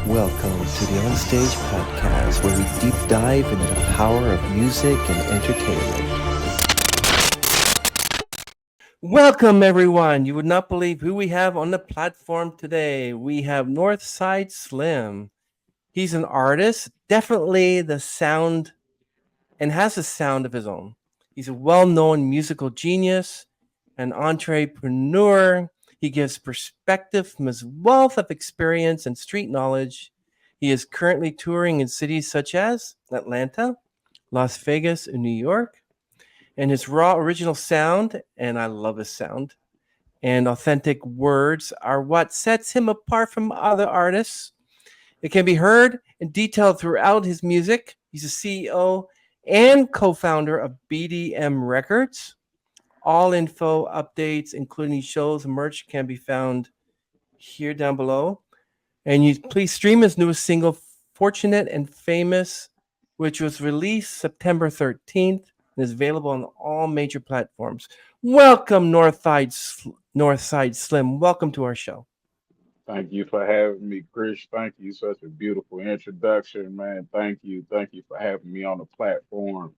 Welcome to the ONSTAGE podcast, where we deep dive into the power of music and entertainment. Welcome, everyone. You would not believe who we have on the platform today. We have Northside Slim. He's an artist, definitely the sound, and has a sound of his own. He's a well known musical genius, an entrepreneur. He gives perspective from his wealth of experience and street knowledge. He is currently touring in cities such as Atlanta, Las Vegas, and New York. And his raw original sound, and I love his sound, and authentic words are what sets him apart from other artists. It can be heard and detailed throughout his music. He's a CEO and co founder of BDM Records. All info, updates, including shows and merch, can be found here down below. And you please stream his newest single, Fortunate and Famous, which was released September 13th and is available on all major platforms. Welcome, Northside Slim. Welcome to our show. Thank you for having me, Chris. Thank you. Such a beautiful introduction, man. Thank you. Thank you for having me on the platform.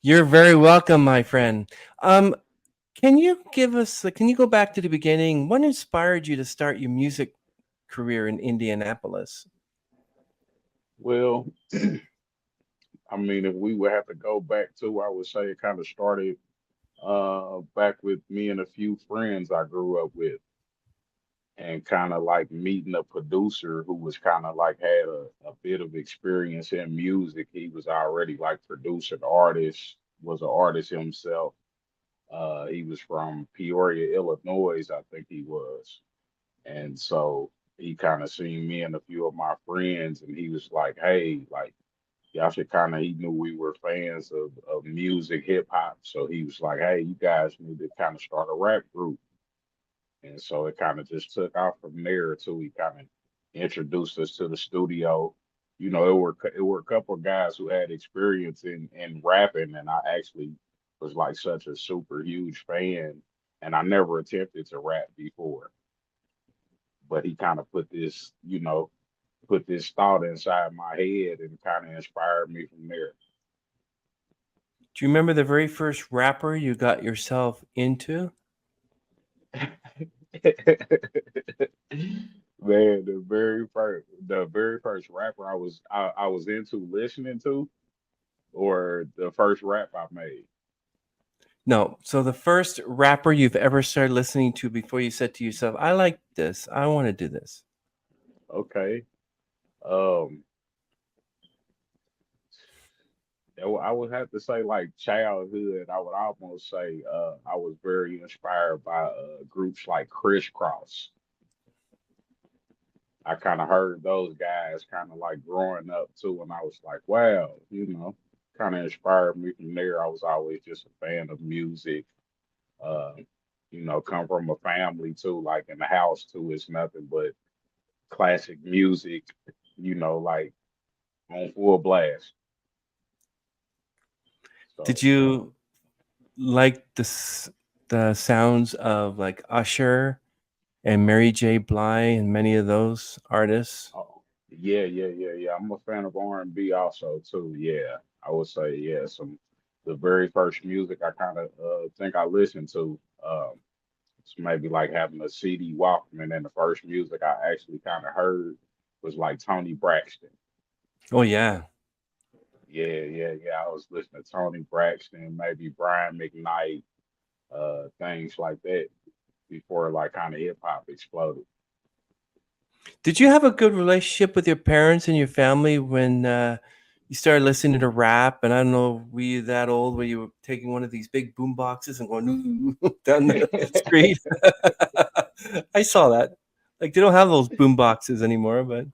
You're very welcome, my friend. Um, can you go back to the beginning? What inspired you to start your music career in Indianapolis? Well, I mean, if we would have to go back to, I would say it kind of started back with me and a few friends I grew up with, and kind of like meeting a producer who was kind of like had a bit of experience in music. He was already like producing artists, was an artist himself. He was from Peoria, Illinois, I think he was. And so he kind of seen me and a few of my friends, and he was like, "Hey, like y'all should kind of." He knew we were fans of music, hip hop, so he was like, "Hey, you guys need to kind of start a rap group." And so it kind of just took off from there till he kind of introduced us to the studio. You know, it were a couple of guys who had experience in rapping, and I actually was like such a super huge fan, and I never attempted to rap before, but he kind of put this thought inside my head and kind of inspired me from there. Do you remember the very first rapper you got yourself into? Man, the very first rapper I was into listening to, or the first rap I made. No. So the first rapper you've ever started listening to before you said to yourself, "I like this. I want to do this." Okay. Um, I would have to say like childhood. I would almost say I was very inspired by groups like Crisscross. I kind of heard those guys kind of like growing up too, and I was like, wow, kind of inspired me from there. I was always just a fan of music. Uh, come from a family too, like in the house too, it's nothing but classic music, like on full blast. Did So, you like the sounds of like Usher and Mary J. Blige and many of those artists? oh, yeah. I'm a fan of R&B also too. Yeah, I would say yeah. The very first music I kind of think I listened to. It's maybe like having a CD Walkman, and the first music I actually kind of heard was like Tony Braxton. Oh yeah. Yeah. I was listening to Tony Braxton, maybe Brian McKnight, things like that before like kind of hip hop exploded. Did you have a good relationship with your parents and your family when you started listening to rap? And I don't know, were you that old where you were taking one of these big boom boxes and going down the street? I saw that. Like they don't have those boom boxes anymore, but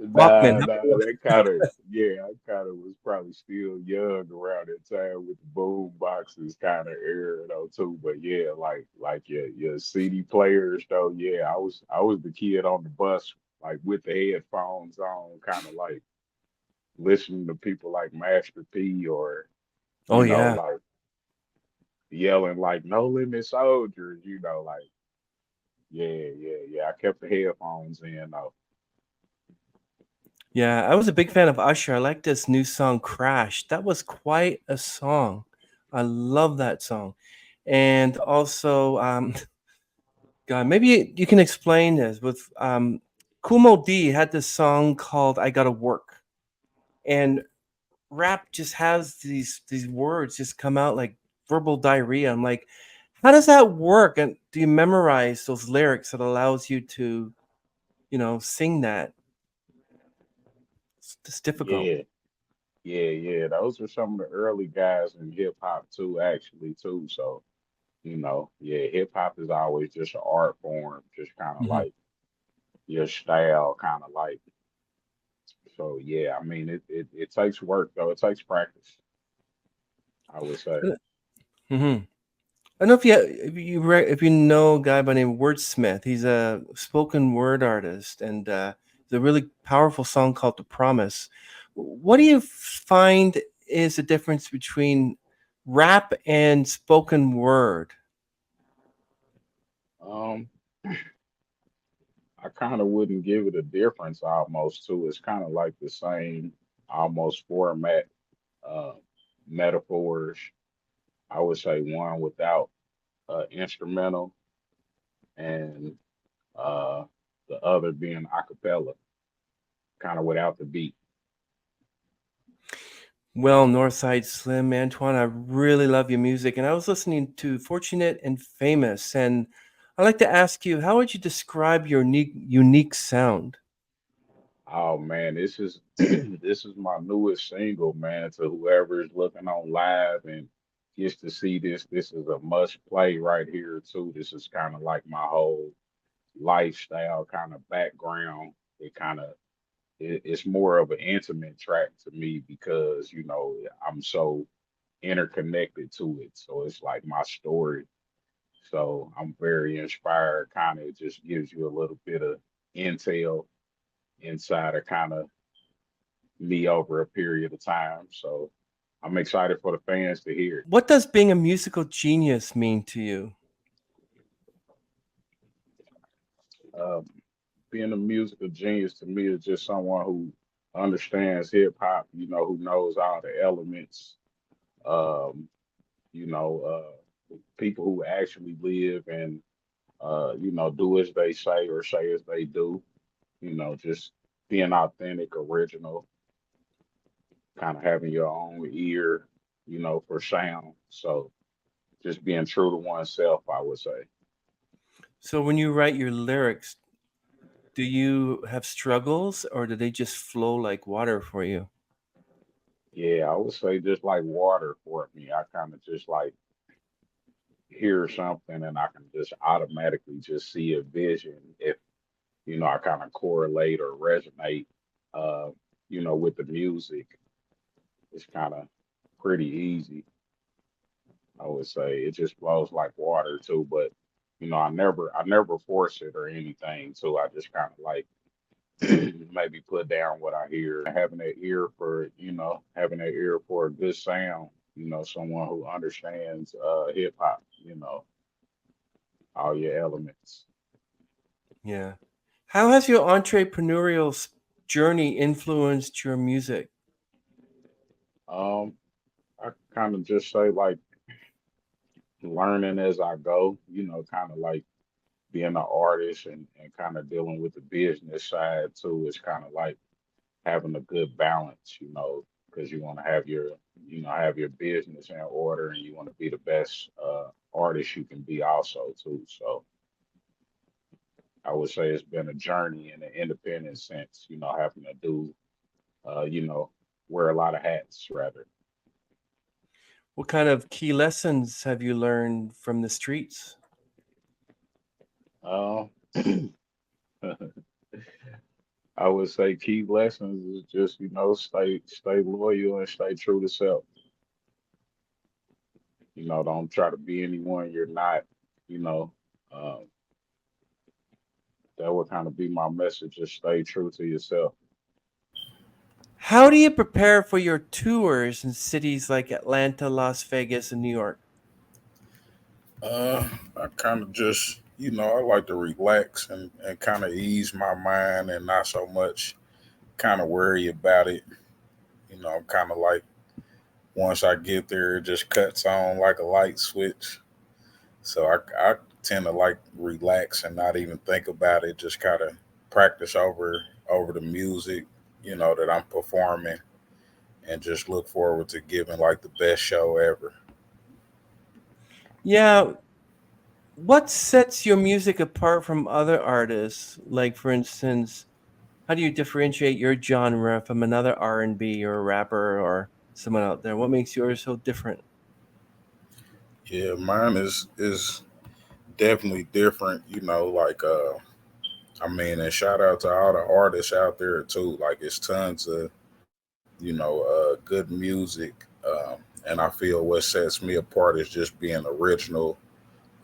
Walkman. Nah, that kind of yeah, I kind of was probably still young around that time with the boom boxes kind of era though too. But yeah, like your CD players though. Yeah, I was the kid on the bus like with the headphones on, kind of like listening to people like Master P, or Oh yeah. like yelling like "No Limit Soldiers." Like yeah. I kept the headphones in though. Yeah, I was a big fan of Usher. I like this new song Crash. That was quite a song. I love that song. And also, God, maybe you can explain this with Kumo D had this song called I Gotta Work. And rap just has these words just come out like verbal diarrhea. I'm like, how does that work? And do you memorize those lyrics that allows you to, sing that? It's difficult. Yeah, yeah. Those were some of the early guys in hip hop too, actually too. So, yeah, hip hop is always just an art form, just kind of Mhm. like your style, kind of like. So yeah, I mean, it takes work though. It takes practice, I would say. Mhm. I don't know if you know a guy by the name of Wordsmith. He's a spoken word artist, and there's a really powerful song called "The Promise." What do you find is the difference between rap and spoken word? Um, I kind of wouldn't give it a difference almost too. It's kind of like the same almost format, uh, metaphors. I would say one without instrumental and uh, the other being a cappella, kind of without the beat. Well, Northside Slim, Antoine, I really love your music, and I was listening to Fortunate and Famous, and I'd like to ask you, how would you describe your unique sound? Oh man, this is this is my newest single, man. To whoever is looking on live and gets to see this, this is a must play right here too. This is kind of like my whole lifestyle kind of background. It's more of an intimate track to me because I'm so interconnected to it. So it's like my story. So I'm very inspired. Kind of just gives you a little bit of intel inside of kind of me over a period of time. So I'm excited for the fans to hear it. What does being a musical genius mean to you? Um, Being a musical genius to me is just someone who understands hip hop, who knows all the elements, um, people who actually live and, do as they say or say as they do, just being authentic, original, kind of having your own ear, for sound. So just being true to oneself, I would say. So when you write your lyrics, do you have struggles or do they just flow like water for you? Yeah, I would say just like water for me. I kind of just like hear something and I can just automatically just see a vision if, I kind of correlate or resonate, uh, with the music. It's kind of pretty easy, I would say. It just flows like water too, but I never force it or anything. So I just kind of like maybe put down what I hear and having that ear for a good sound, someone who understands hip hop, all your elements. Yeah. How has your entrepreneurial journey influenced your music? Um, I kind of just say like learning as I go, kind of like being an artist and kind of dealing with the business side too. It's kind of like having a good balance, because you want to have your business in order and you want to be the best artist you can be also too. So I would say it's been a journey in an independent sense, having to do, wear a lot of hats rather. What kind of key lessons have you learned from the streets? Uh, I would say key lessons is just, stay loyal and stay true to self. Don't try to be anyone you're not, you know. Um, that would kind of be my message. Just stay true to yourself. How do you prepare for your tours in cities like Atlanta, Las Vegas, and New York? I kind of just, I like to relax and kind of ease my mind and not so much, kind of worry about it. I'm kind of like once I get there, it just cuts on like a light switch. So I tend to like relax and not even think about it. Just kind of practice over the music, that I'm performing, and just look forward to giving like the best show ever. Yeah, what sets your music apart from other artists? Like, for instance, how do you differentiate your genre from another R&B or a rapper or someone out there? What makes yours so different? Yeah, mine is definitely different. I mean, and shout out to all the artists out there too. Like, it's tons of good music, and I feel what sets me apart is just being original,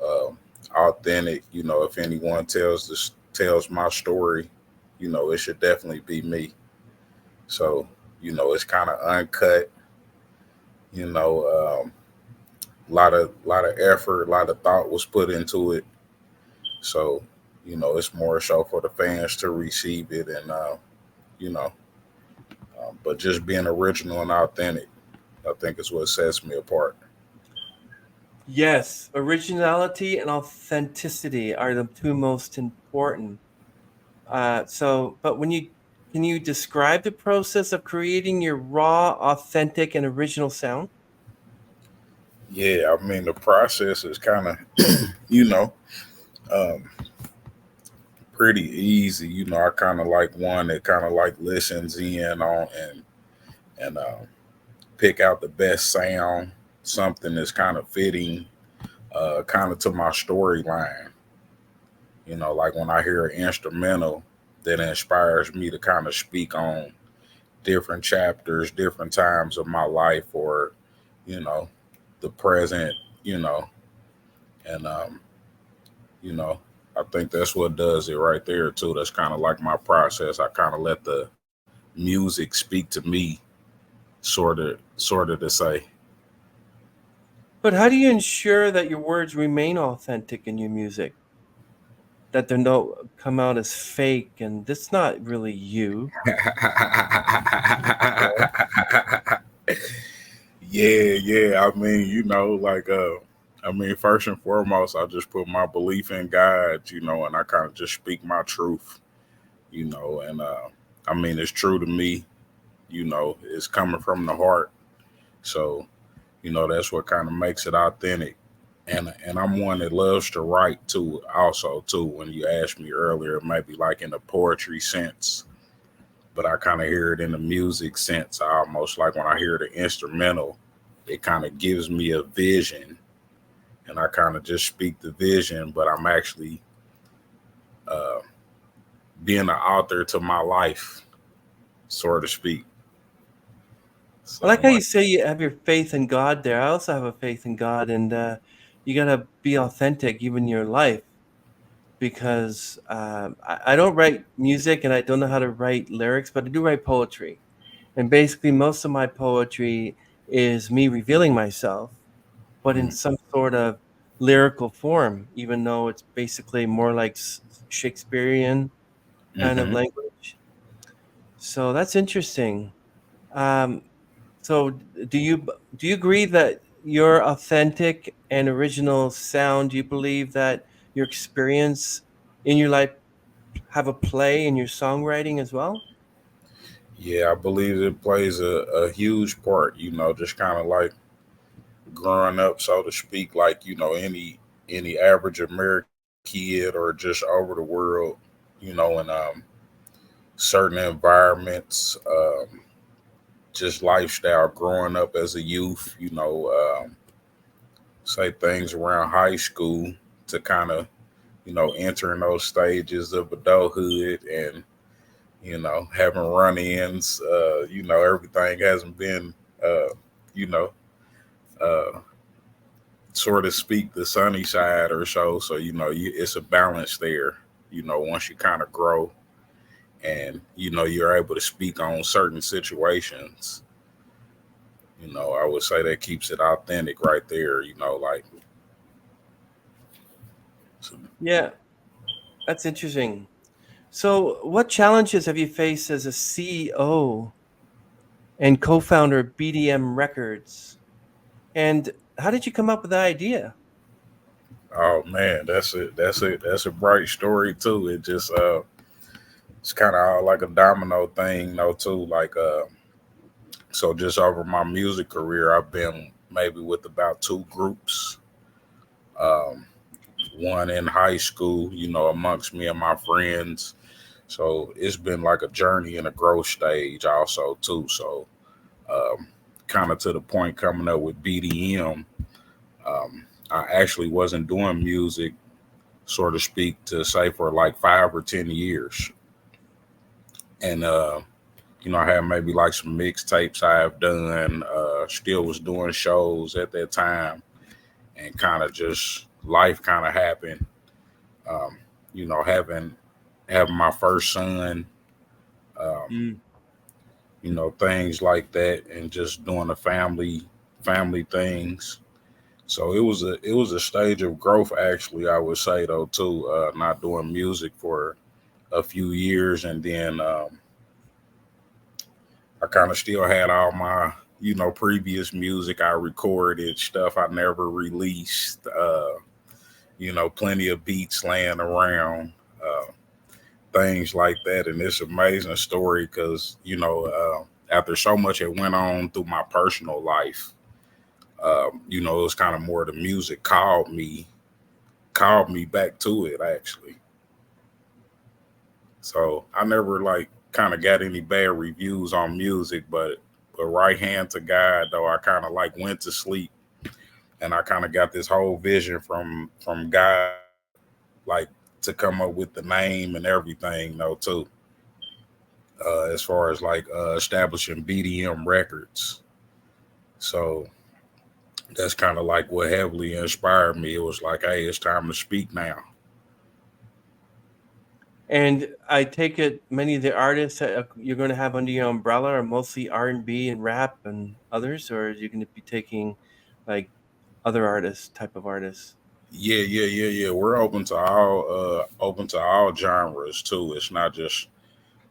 um, authentic. If anyone tells my story, it should definitely be me. So, it's kind of uncut. You know, lot of effort, a lot of thought was put into it. So, it's more so for the fans to receive it, and you know, but just being original and authentic, I think is what sets me apart. Yes, originality and authenticity are the two most important. But when you can you describe the process of creating your raw, authentic, and original sound? Yeah, I mean the process is kind of, you know, um, pretty easy. I kind of like one that kind of like listens in on and pick out the best sound, something that's kind of fitting, kind of to my storyline. Like when I hear an instrumental that inspires me to kind of speak on different chapters, different times of my life, or you know, the present. You know, and you know, I think that's what does it right there too. That's kind of like my process. I kind of let the music speak to me, sort of to say. But how do you ensure that your words remain authentic in your music? That they don't come out as fake and that's not really you. Yeah. I mean, I mean, first and foremost, I just put my belief in God, and I kind of just speak my truth, and I mean, it's true to me, it's coming from the heart. So, that's what kind of makes it authentic. And I'm one that loves to write too, also too. When you asked me earlier, maybe like in the poetry sense, but I kind of hear it in the music sense. I almost like when I hear the instrumental, it kind of gives me a vision, and I kind of just speak the vision, but I'm actually uh, being an author to my life, so to speak. I So like I'm how you like, say you have your faith in God there. I also have a faith in God, and you gotta be authentic even in your life because I don't write music and I don't know how to write lyrics, but I do write poetry. And basically, most of my poetry is me revealing myself, but in mm, some sort of lyrical form, even though it's basically more like Shakespearean kind of mm-hmm. language. So that's interesting. Um, so do you agree that your authentic and original sound, do you believe that your experience in your life have a play in your songwriting as well? Yeah, I believe it plays a huge part. Just kind of like growing up, so to speak, like any average American kid or just over the world, in certain environments, just lifestyle growing up as a youth, say things around high school to kind of, entering those stages of adulthood and, having run ins, everything hasn't been, you know, uh, sort of speak the sunny side or so. So, it's a balance there, once you kind of grow and, you're able to speak on certain situations. I would say that keeps it authentic right there. Like so, Yeah, that's interesting. So, what challenges have you faced as a CEO and co-founder of BDM Records? And how did you come up with the idea? Oh man, that's it. That's it. That's a bright story too. It just it's kind of like a domino thing, though too. Like so just over my music career, I've been maybe with about two groups. Um, one in high school, amongst me and my friends. So it's been like a journey and a growth stage also too. So um, kind of to the point coming up with BDM, I actually wasn't doing music, so to speak, to say for like 5 or 10 years, and I had maybe like some mixtapes I have done. Still was doing shows at that time, and kind of just life kind of happened. Um, having my first son, um, Mm. things like that, and just doing the family things. So it was a stage of growth, actually. I would say though too, not doing music for a few years, and then I kind of still had all my previous music I recorded, stuff I never released. Plenty of beats laying around. Things like that. And it's an amazing story because, after so much it went on through my personal life, it was kind of more the music called me back to it actually. So I never like kind of got any bad reviews on music, but right hand to God though, I kind of like went to sleep and I kind of got this whole vision from God, like to come up with the name and everything though too. As far as like establishing BDM records. So that's kind of like what heavily inspired me. It was like, hey, it's time to speak now. And I take it many of the artists that you're going to have under your umbrella are mostly R&B and rap and others, or are you going to be taking like other artists, type of artists? Yeah. We're open to all genres too. It's not just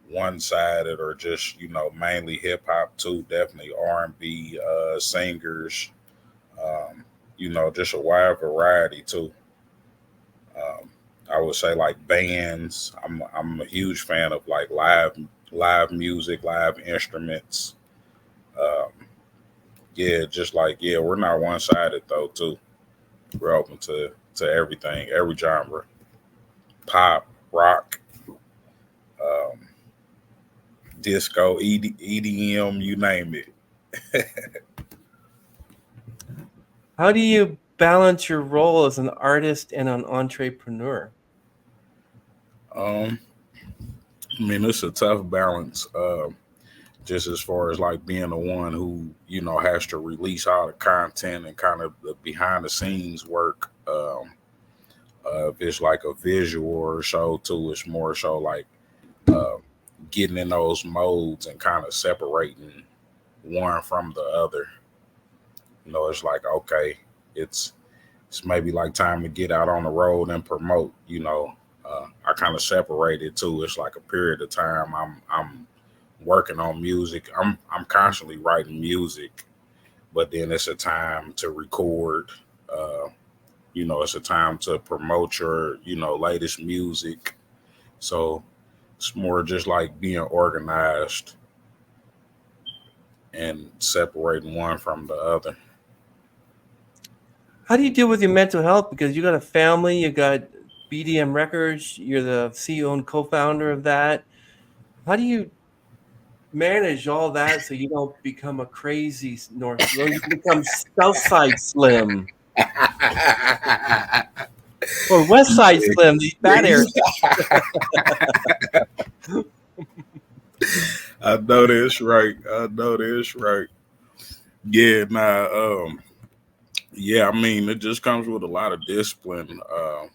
one sided or just mainly hip hop too. Definitely R&B singers. Um, just a wide variety too. Um, I would say like bands. I'm a huge fan of like live music, live instruments. Um, yeah, just like yeah, we're not one sided though too. We're open to everything, every genre, pop, rock, um, disco, EDM, you name it. How do you balance your role as an artist and an entrepreneur? Um, I mean, it's a tough balance. Just as far as like being the one who has to release all the content and kind of the behind the scenes work. If it's like a visual or show too, it's more so like uh, getting in those modes and kind of separating one from the other. It's like okay, it's it's maybe like time to get out on the road and promote. I kind of separate it too. It's like a period of time I'm working on music. I'm constantly writing music, but then it's a time to record. Uh, it's a time to promote your latest music. So it's more just like being organized and separating one from the other. How do you deal with your mental health? Because you got a family, you got BDM Records, you're the CEO and co-founder of that. How do you manage all that so you don't become a crazy North? You become Southside Slim or West Side Slim, the bad areas. I know that's right. I know that's right. Yeah, nah. Yeah. I mean, it just comes with a lot of discipline. Uh,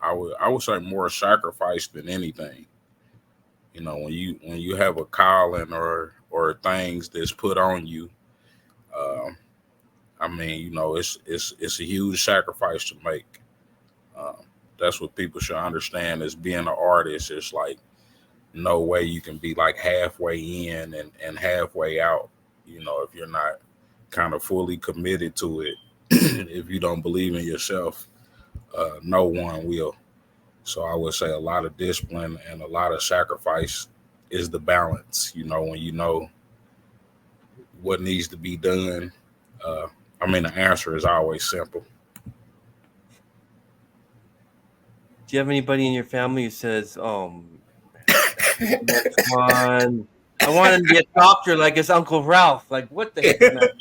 I would say more sacrifice than anything. When you have a calling or things that's put on you. Um, I mean, it's a huge sacrifice to make. Um, that's what people should understand is being an artist. It's like no way you can be like halfway in and halfway out. If you're not kind of fully committed to it, if you don't believe in yourself, no one will. So I would say a lot of discipline and a lot of sacrifice is the balance. When you know what needs to be done. Uh, the answer is always simple. Do you have anybody in your family who says, "Oh, next one, I want him to be a doctor like his Uncle Ralph"? Like, what the heck is that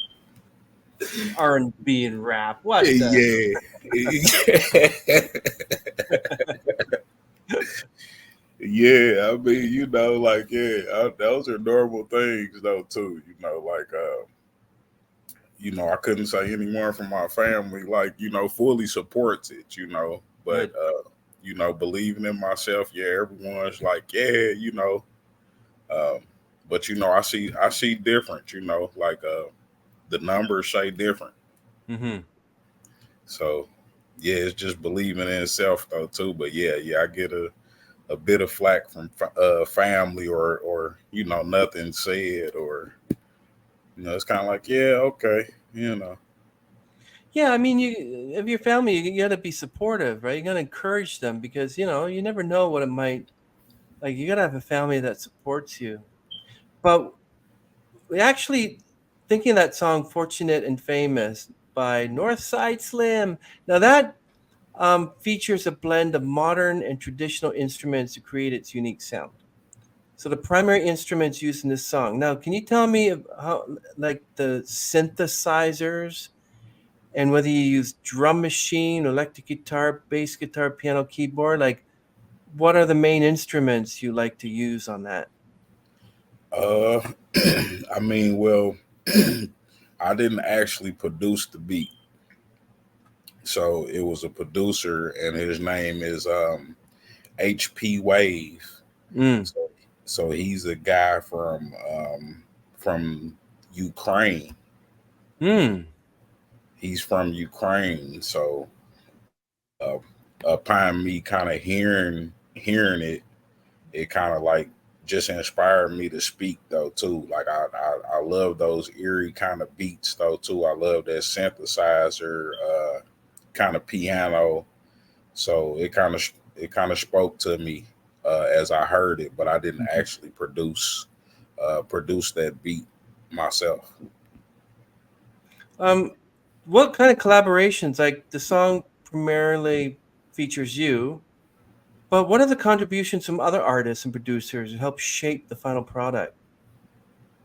R&B and rap? What the? Yeah. Yeah, like, yeah, those are normal things, though, too. I couldn't say any more from my family, like, fully supports it, but, Good. believing in myself, yeah, everyone's like, yeah, um, but, I see different, like, the numbers say different. Mm-hmm. So, yeah, it's just believing in itself, though, too. But yeah, I get a bit of flack from family or nothing said or it's kind of like yeah, okay. Yeah, I mean, of your family, you got to be supportive, right? You got to encourage them because you never know what it might. Like, you got to have a family that supports you. But we actually thinking of that song "Fortunate and Famous" by Northside Slim. Now that features a blend of modern and traditional instruments to create its unique sound. So the primary instruments used in this song. Now, can you tell me how, like the synthesizers, and whether you use drum machine, electric guitar, bass guitar, piano, keyboard? Like, what are the main instruments you like to use on that? uh well, I didn't actually produce the beat, so it was a producer and his name is HP Wave. Mm. So he's a guy from Ukraine. Mm. He's from Ukraine. So uh, upon me kind of hearing it, it kind of like just inspired me to speak though too. Like I love those eerie kind of beats though too. I love that synthesizer kind of piano. So it kind of spoke to me as I heard it, but I didn't actually produce that beat myself. Um, what kind of collaborations? Like, the song primarily features you, but what are the contributions from other artists and producers who help shape the final product?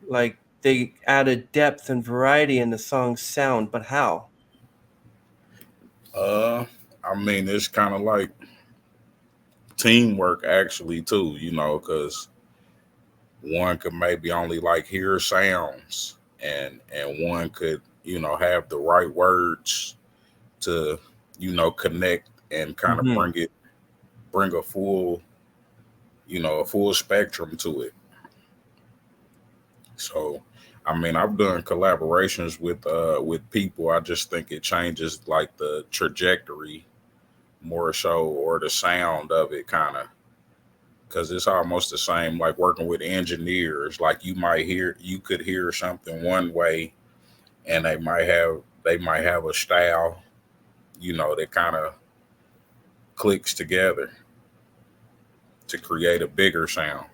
Like, they added depth and variety in the song's sound, but how? Uh, it's kind of like teamwork actually too, because one could maybe only like hear sounds and one could have the right words to connect and kind of Hmm. bring a full spectrum to it. So I've done collaborations with people. I just think it changes like the trajectory more so, or the sound of it kind of, because it's almost the same like working with engineers. Like you could hear something one way and they might have a style that kind of clicks together to create a bigger sound.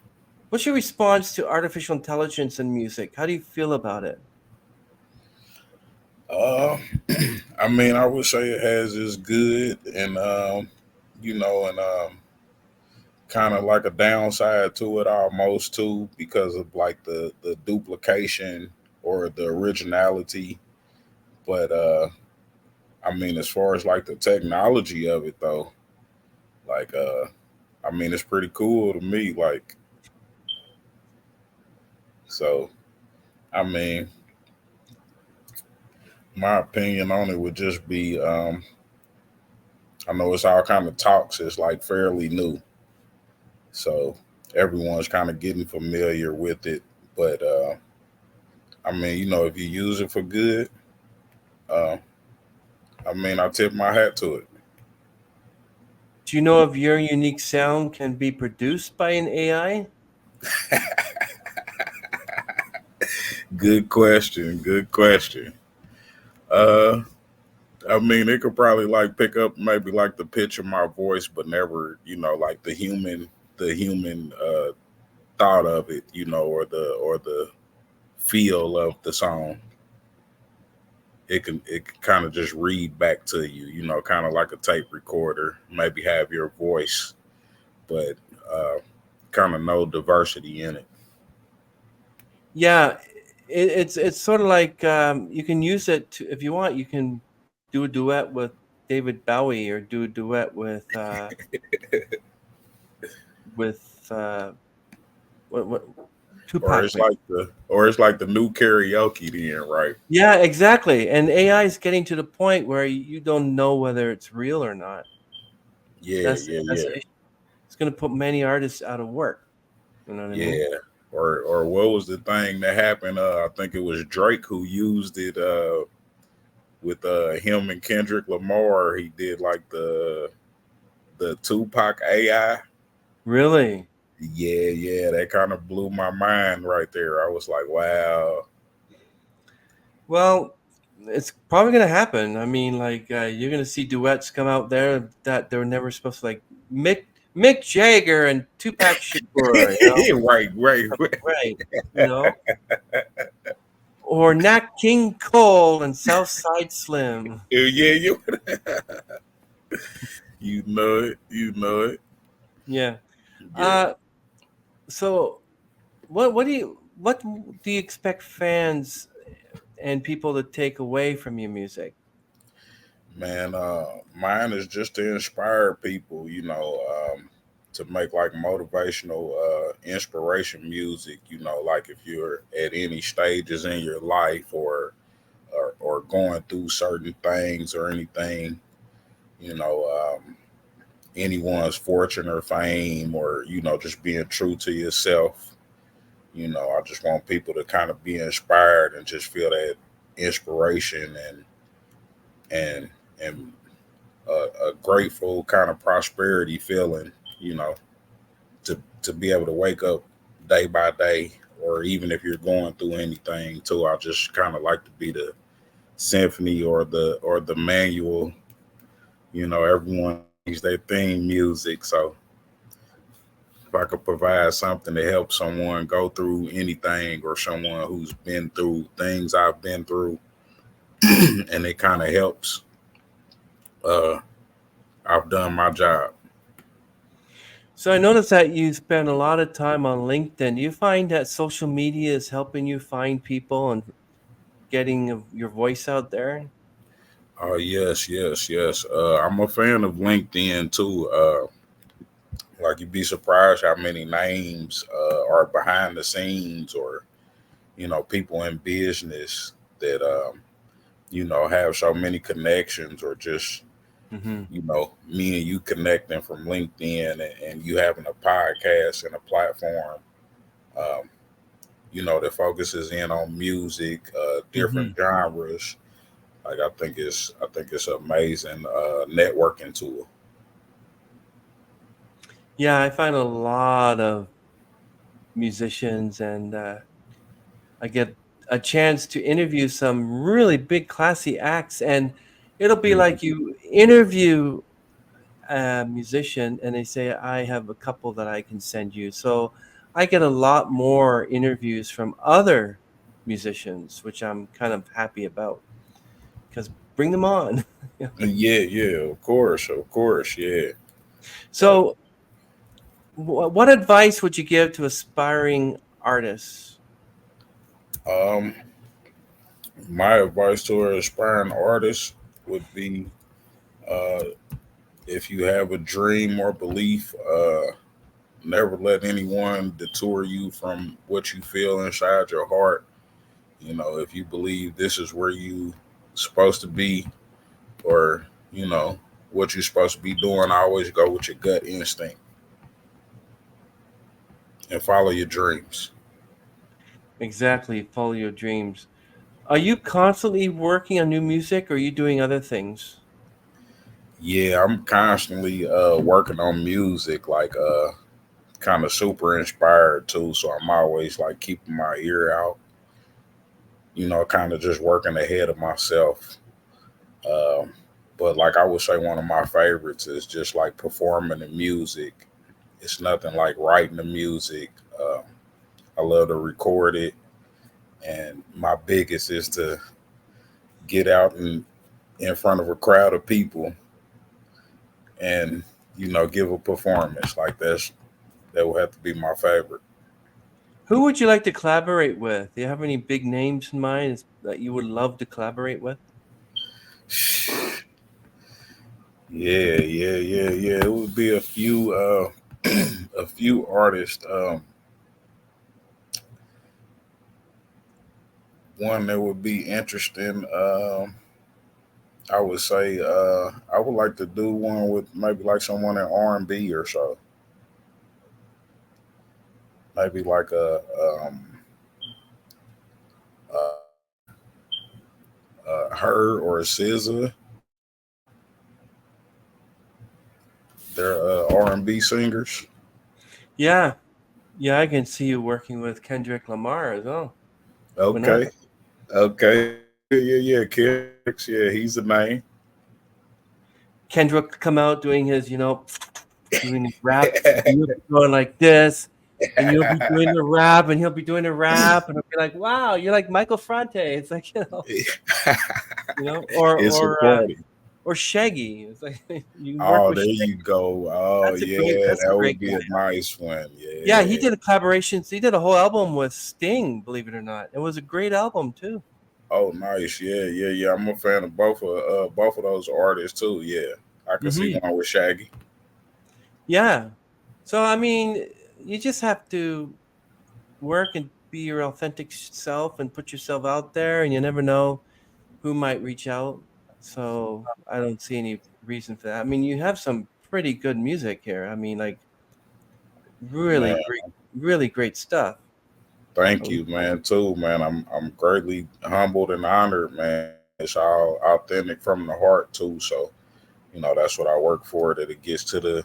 What's your response to artificial intelligence in music? How do you feel about it? uh I would say it has its good and and kind of like a downside to it almost too, because of like the duplication or the originality. But as far as like the technology of it though, like it's pretty cool to me. Like, so I mean, my opinion on it would just be I know it's all kind of talks. It's like fairly new, so everyone's kind of getting familiar with it. But if you use it for good, uh, I tip my hat to it. Do you know if your unique sound can be produced by an AI? Good question. Good question. Uh, I mean, it could probably like pick up maybe like the pitch of my voice, but never, like the human thought of it, or the feel of the song. It can kind of just read back to you, kind of like a tape recorder. Maybe have your voice, but uh, kind of no diversity in it. Yeah, it's sort of like you can use it to, if you want. You can do a duet with David Bowie or do a duet with what Or Tupac it's maybe. like the new karaoke then, right? Yeah, exactly. And AI is getting to the point where you don't know whether it's real or not. Yeah, That's yeah, that's yeah, the issue. It's going to put many artists out of work. You know what I mean? yeah. Or what was the thing that happened? I think it was Drake who used it with him and Kendrick Lamar. He did like the Tupac AI. Really? Yeah, yeah, that kind of blew my mind right there. I was like, wow. Well, it's probably going to happen. I mean, like you're going to see duets come out there that they were never supposed to, like Mick Mick Jagger and Tupac Shakur. You know, Right, right, right. right? You know, or Nat King Cole and Southside Slim. Yeah, you know it, you know it. Yeah. Yeah, Uh, so what do you expect fans and people to take away from your music? man. Mine is just to inspire people, to make like motivational, inspiration music. Like if you're at any stages in your life, or going through certain things or anything, you know, anyone's fortune or fame, or just being true to yourself. I just want people to kind of be inspired and just feel that inspiration, and and a grateful kind of prosperity feeling, you know, to be able to wake up day by day, or even if you're going through anything too. I just kind of like to be the symphony, or the manual. Everyone needs their theme music, so if I could provide something to help someone go through anything, or someone who's been through things I've been through, and it kind of helps, uh, I've done my job. So I noticed that you spend a lot of time on LinkedIn. Do you find that social media is helping you find people and getting your voice out there? Oh yes, yes, yes. I'm a fan of LinkedIn too. Like you'd be surprised how many names are behind the scenes, or people in business that have so many connections, or just Hmm. me and you connecting from LinkedIn, and you having a podcast and a platform, um, that focuses in on music, Hmm. different genres. Like I think it's an amazing networking tool. Yeah, I find a lot of musicians, and I get a chance to interview some really big, classy acts, and it'll be Mhm. like you interview a musician, and they say, "I have a couple that I can send you." So I get a lot more interviews from other musicians, which I'm kind of happy about because bring them on. Yeah, yeah, of course, yeah. Like, So, what advice would you give to aspiring artists? um, my advice to an aspiring artist would be, uh, if you have a dream or belief, never let anyone detour you from what you feel inside your heart. If you believe this is where you supposed to be, or what you're supposed to be doing, always go with your gut instinct and follow your dreams. Exactly, follow your dreams. Are you constantly working on new music, or are you doing other things? Yeah, I'm constantly working on music, like kind of super inspired too. So I'm always like keeping my ear out, kind of just working ahead of myself. Um, but like I would say, one of my favorites is just like performing the music. It's nothing like writing the music. I love to record it, and my biggest is to get out and in front of a crowd of people and give a performance. Like that would have to be my favorite. Who would you like to collaborate with? Do you have any big names in mind that you would love to collaborate with? Yeah. It would be a few a few artists. One that would be interesting. I would say I would like to do one with maybe like someone in R&B or so. Maybe like her or a SZA. They're R&B singers. Yeah, yeah, I can see you working with Kendrick Lamar as well. Why not? Okay, okay, yeah. Kendricks, yeah, he's the name. Kendrick come out doing his, doing his rap, and you'll be going like this, and you'll be doing the rap, and he'll be doing the rap, and I'll be like, "Wow, you're like Michael Franti." It's like or It's a or uh, party. or Shaggy. It's like you work Oh, with there Shaggy. you go. Oh, yeah, That's a that great would be guy. a nice one. Yeah, he Yeah. did a collaboration. He did a whole album with Sting. Believe it or not, it was a great album too. Oh, nice. Yeah. I'm a fan of both of those artists too. Yeah, I can see Hmm. one with Shaggy. Yeah. So I mean, you just have to work and be your authentic self and put yourself out there, and you never know who might reach out. So I don't see any reason for that. I mean, you have some pretty good music here. I mean, like Man, really great stuff. thank Um, you, man. Too, man. I'm greatly humbled and honored, man. It's all authentic from the heart too. So that's what I work for. That it gets to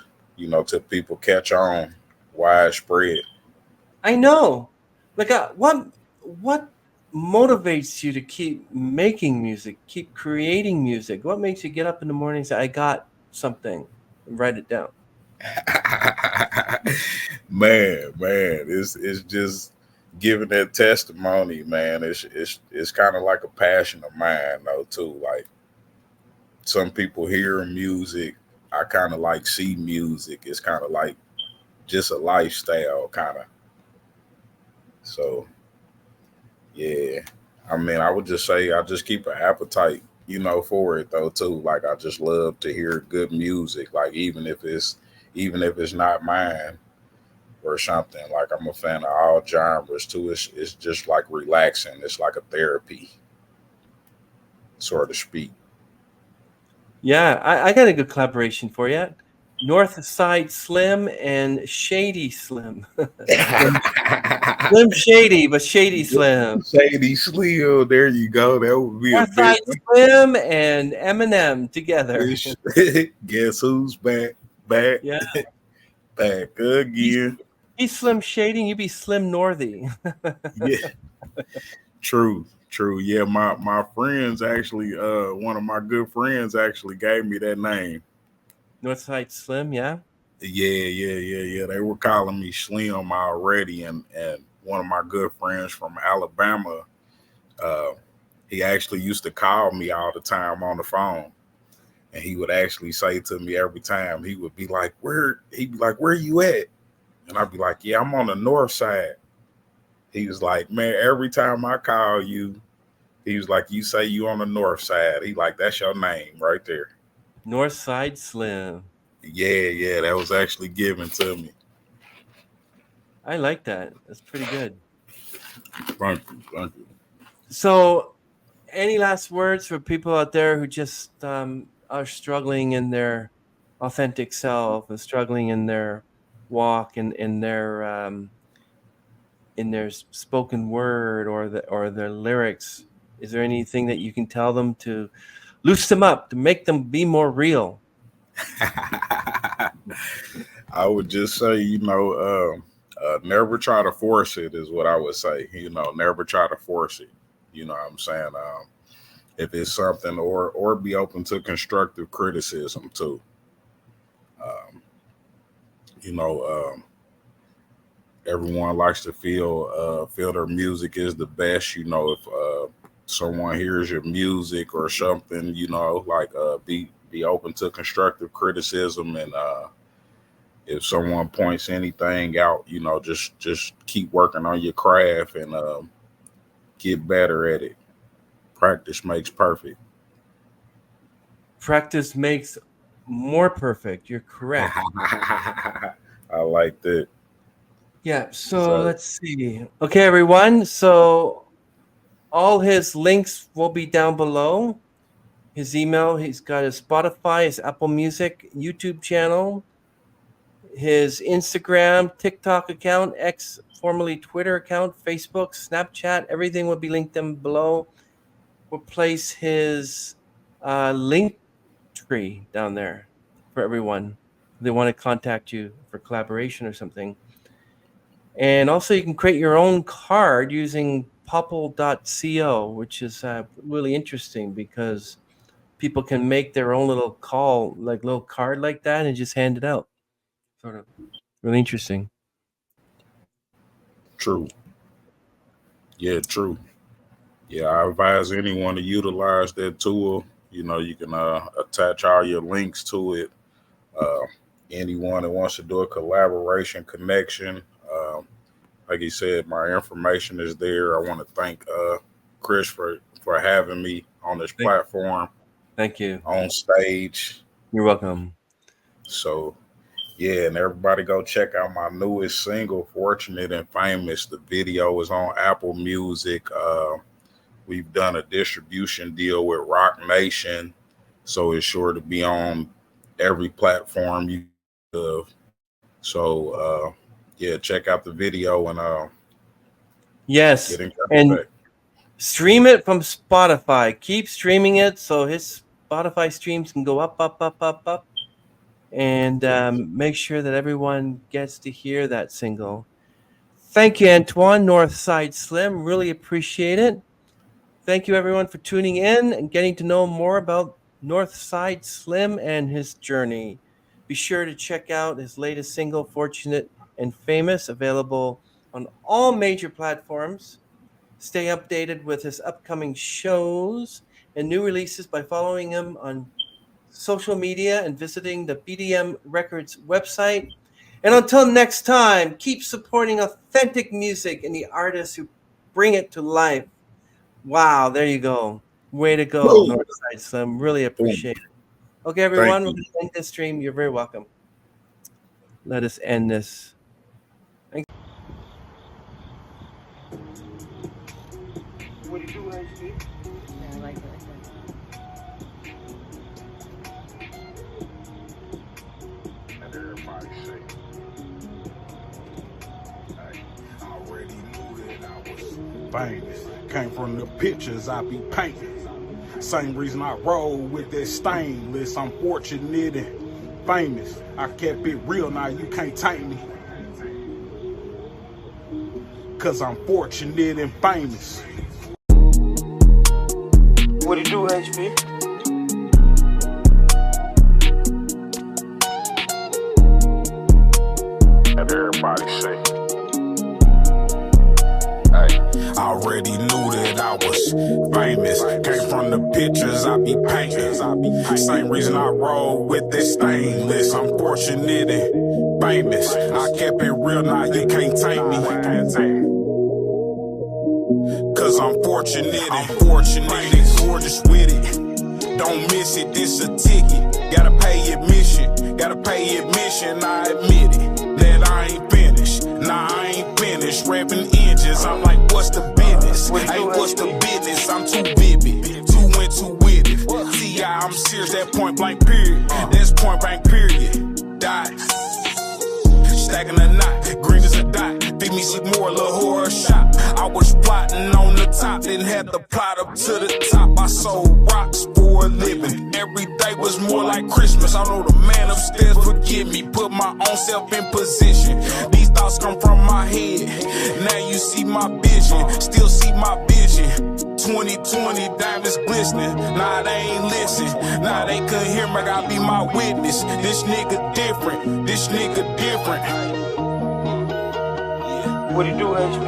to people catch on widespread. I know. Like, what motivates you to keep making music, keep creating music? What makes you get up in the morning and say, "I got something," and write it down? Man, it's just giving that testimony, man. It's kind of like a passion of mine, though, too. Like some people hear music, I kind of like see music. It's kind of like just a lifestyle, kind of. So yeah, I mean, I would just say I just keep an appetite, for it though too. Like I just love to hear good music, like even if it's not mine or something. Like I'm a fan of all genres too. It's just like relaxing. It's like a therapy, so to speak. Yeah, I got a good collaboration for you. Northside Slim and Shady Slim. Slim Shady, but Shady Slim. Shady Slim, there you go. That would be a big Northside Slim and Eminem together. one. Guess who's back? Back, Yeah, back he's, again. he's Slim Shady, you be Slim Northy. Yeah, true. Yeah, my friends actually, one of my good friends actually gave me that name. Northside Slim, yeah. Yeah. They were calling me Slim already, and one of my good friends from Alabama, uh, he actually used to call me all the time on the phone, and he would actually say to me every time, he would be like, "Where?" He'd be like, "Where you at?" And I'd be like, "Yeah, I'm on the north side." He was like, "Man, every time I call you," he was like, "You say you on the north side." He like, "That's your name right there." Northside Slim. Yeah, that was actually given to me. I like that. That's pretty good. Thank you. So, any last words for people out there who just are struggling in their authentic self and struggling in their walk and in their spoken word or their lyrics? Is there anything that you can tell them to loosen them up to make them be more real? I would just say, never try to force it is what I would say. Never try to force it. You know what I'm saying? If it's something, or be open to constructive criticism too. Um, you know, Everyone likes to feel their music is the best. If someone hears your music or something, be open to constructive criticism, and if someone points anything out, just keep working on your craft and get better at it. Practice makes perfect. Practice makes more perfect. You're correct. I like that. Yeah, so So, let's see. Okay, everyone. So all his links will be down below. His email, he's got his Spotify, his Apple Music, YouTube channel, his Instagram, TikTok account, X, formerly Twitter account, Facebook, Snapchat, everything will be linked down below. We'll place his link tree down there for everyone. If they want to contact you for collaboration or something. And also, you can create your own card using popple.co, which is really interesting because people can make their own little little card like that, and just hand it out. Sort of really interesting. true. Yeah, true. Yeah, I advise anyone to utilize that tool. You can attach all your links to it. Uh, Anyone that wants to do a collaboration connection, like he said, my information is there. I want to thank Chris for having me on this platform Thank you. on stage. You're welcome. So, yeah, and everybody go check out my newest single, Fortunate and Famous. The video is on Apple Music. We've done a distribution deal with Rock Nation, so it's sure to be on every platform you have. So, yeah, check out the video and Yes, get in and contact. stream it from Spotify. Keep streaming it so his Spotify streams can go up, up, up, up, up, and make sure that everyone gets to hear that single. Thank you, Antoine, Northside Slim. Really appreciate it. Thank you, everyone, for tuning in and getting to know more about Northside Slim and his journey. Be sure to check out his latest single, Fortunate and Famous, available on all major platforms. Stay updated with his upcoming shows and new releases by following him on social media and visiting the BDM Records website. And until next time, keep supporting authentic music and the artists who bring it to life. Wow, there you go. Way to go, Boom. Northside Slim. Really appreciate it. Okay, Thank everyone, we're you. going to end this stream. You're very welcome. Let us end this. What do you do, HD? Yeah, I like it. And everybody say, hey, I already knew that I was famous. Came from the pictures I be painting. Same reason I roll with that stainless. I'm fortunate and famous. I kept it real, now you can't take me. Cause I'm fortunate and famous. What do you do, HP? And everybody say, hey, I already knew that I was famous. Came from the pictures I be painting. Same reason I roll with this stainless. I'm fortunate and famous. I kept it real, now you can't take me. Cause I'm fortunate and gorgeous with it. Don't miss it, this a ticket. Gotta pay admission, I admit it. That I ain't finished, nah I ain't finished. Rapping inches, I'm like what's the business? Hey, what's the business? I'm too vivid, too intuitive. See, I'm serious, that point blank period. That's point blank period. Dot. Stacking a knot, green as a dot. Feed me see more little horror shop. I was plotting on the top, didn't have to plot up to the top. I sold rocks for a living. Every day was more like Christmas. I know the man upstairs forgive me. Put my own self in position. These thoughts come from my head. Now you see my vision, still see my vision. 2020 diamonds glistening. Nah, they ain't listen. Nah, they couldn't hear me. I gotta be my witness. This nigga different. This nigga different. What it do, HB?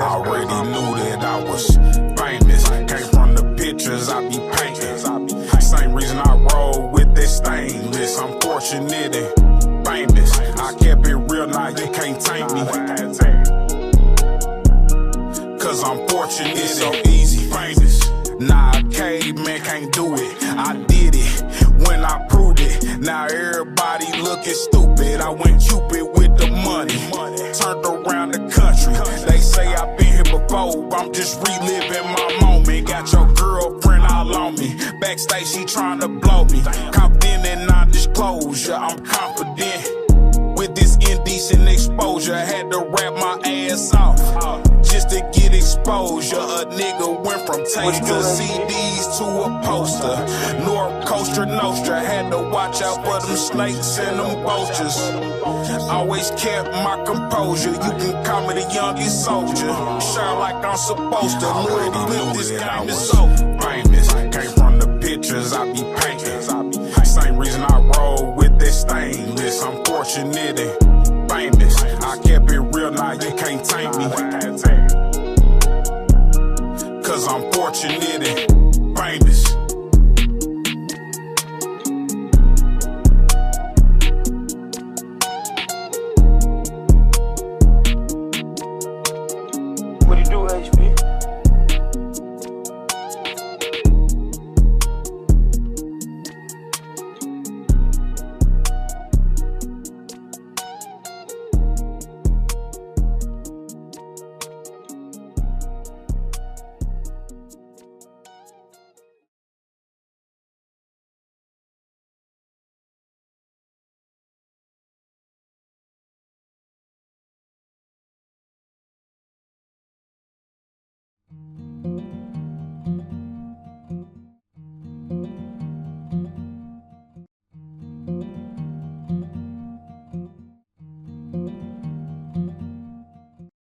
I already knew that I was famous. Came from the pictures I be painting. Same reason I roll with this stainless. I'm fortunate and famous. I kept it real, now you can't tame me. Cause I'm fortunate, it's so easy, famous. Nah, a caveman can't do it. I did it when I proved it. Now everybody looking stupid. I went Cupid with the money, turned around the country. They say I've been here before, I'm just reliving my moment. Got your girlfriend all on me. Backstage, she trying to blow me. Confident in non-disclosure, I'm confident. With this indecent exposure, had to rap my ass off just to get exposure. A nigga went from tapes to CDs to a poster. North Coaster Nostra, had to watch out for them snakes and them vultures. Always kept my composure. You can call me the youngest soldier. Shine like I'm supposed to. Already knew this game is so famous. Came from the pictures I be painting. Same reason I roll with this stainless. I'm fortunate and famous. I kept it real, now you can't tame me. Cause I'm fortunate and